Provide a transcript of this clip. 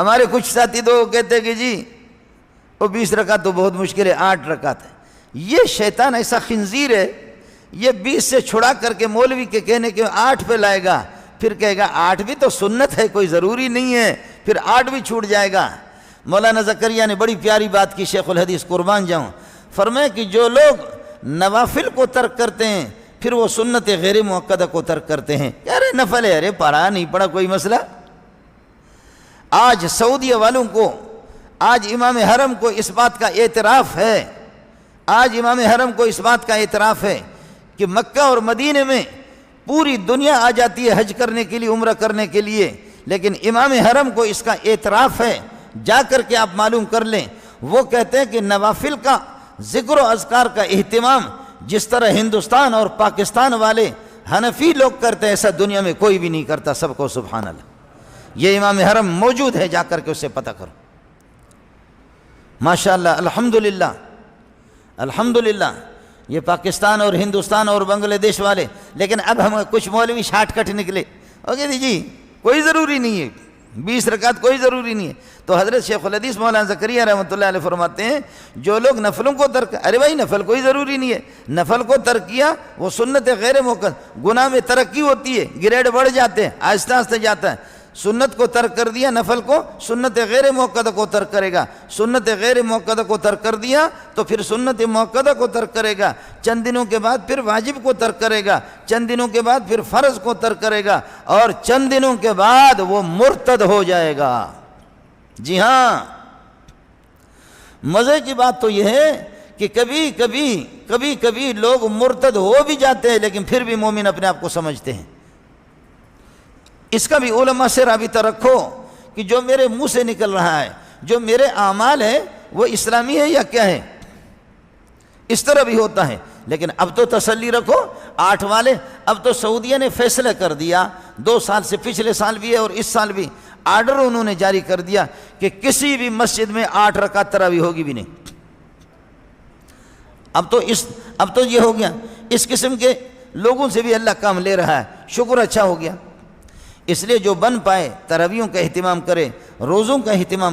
ہمارے کچھ ساتھی تو کہتے ہیں کہ جی وہ 20 رکعت تو بہت مشکل ہے، 8 رکعت ہے۔ یہ شیطان ایسا خنزیر ہے، یہ 20 سے چھڑا کر کے مولوی کے کہنے کے 8 پہ لائے گا، پھر کہے گا 8 بھی تو سنت ہے، کوئی ضروری نہیں ہے، پھر 8 بھی چھوٹ جائے گا۔ مولانا زکریا نے بڑی پیاری بات کی، شیخ الحدیث قربان جاؤں، فرمائے کہ جو لوگ نوافل کو ترک کرتے ہیں پھر وہ سنت غیر مؤکدہ کو ترک کرتے ہیں۔ یار نفل ہے، ارے پڑھا نہیں پڑھا کوئی مسئلہ۔ آج سعودیہ والوں کو، آج امام حرم کو اس بات کا اعتراف ہے، آج امام حرم کو اس بات کا اعتراف ہے کہ مکہ اور مدینے میں پوری دنیا آ جاتی ہے حج کرنے کے لیے، عمرہ کرنے کے لیے، لیکن امام حرم کو اس کا اعتراف ہے، جا کر کے آپ معلوم کر لیں۔ وہ کہتے ہیں کہ نوافل کا ذکر و اذکار کا اہتمام جس طرح ہندوستان اور پاکستان والے حنفی لوگ کرتے ہیں، ایسا دنیا میں کوئی بھی نہیں کرتا، سب کو سبحان اللہ۔ یہ امام حرم موجود ہے، جا کر کے اسے پتہ کرو۔ ماشاءاللہ، الحمدللہ الحمدللہ، یہ پاکستان اور ہندوستان اور بنگلہ دیش والے، لیکن اب ہم کچھ مولوی شارٹ کٹ نکلے، اوکے جی کوئی ضروری نہیں ہے، 20 رکعت کوئی ضروری نہیں ہے۔ تو حضرت شیخ الحدیث مولانا زکریا رحمۃ اللہ علیہ فرماتے ہیں جو لوگ نفلوں کو ترک، ارے بھائی نفل کوئی ضروری نہیں ہے، نفل کو ترک کیا وہ سنت غیر موقع، گناہ میں ترقی ہوتی ہے، گریڈ بڑھ جاتے ہیں، آہستہ آہستہ جاتا ہے۔ سنت کو ترک کر دیا، نفل کو، سنت غیر موقدہ کو ترک کرے گا، سنت غیر موقدہ کو ترک کر دیا تو پھر سنت موقدہ کو ترک کرے گا، چند دنوں کے بعد پھر واجب کو ترک کرے گا، چند دنوں کے بعد پھر فرض کو ترک کرے گا، اور چند دنوں کے بعد وہ مرتد ہو جائے گا۔ جی ہاں، مزے کی بات تو یہ ہے کہ کبھی کبھی لوگ مرتد ہو بھی جاتے ہیں لیکن پھر بھی مومن اپنے آپ کو سمجھتے ہیں۔ اس کا بھی علماء سے رابطہ رکھو کہ جو میرے منہ سے نکل رہا ہے، جو میرے اعمال ہے وہ اسلامی ہے یا کیا ہے، اس طرح بھی ہوتا ہے۔ لیکن اب تو تسلی رکھو، 8 والے، اب تو سعودیہ نے فیصلہ کر دیا، 2 سال سے، پچھلے سال بھی ہے اور اس سال بھی آرڈر انہوں نے جاری کر دیا کہ کسی بھی مسجد میں 8 رکعت تراویح ہوگی بھی نہیں۔ اب تو یہ ہو گیا، اس قسم کے لوگوں سے بھی اللہ کام لے رہا ہے، شکر اچھا ہو گیا۔ اس لیے جو بن پائے تراویحوں کا اہتمام کرے، روزوں کا اہتمام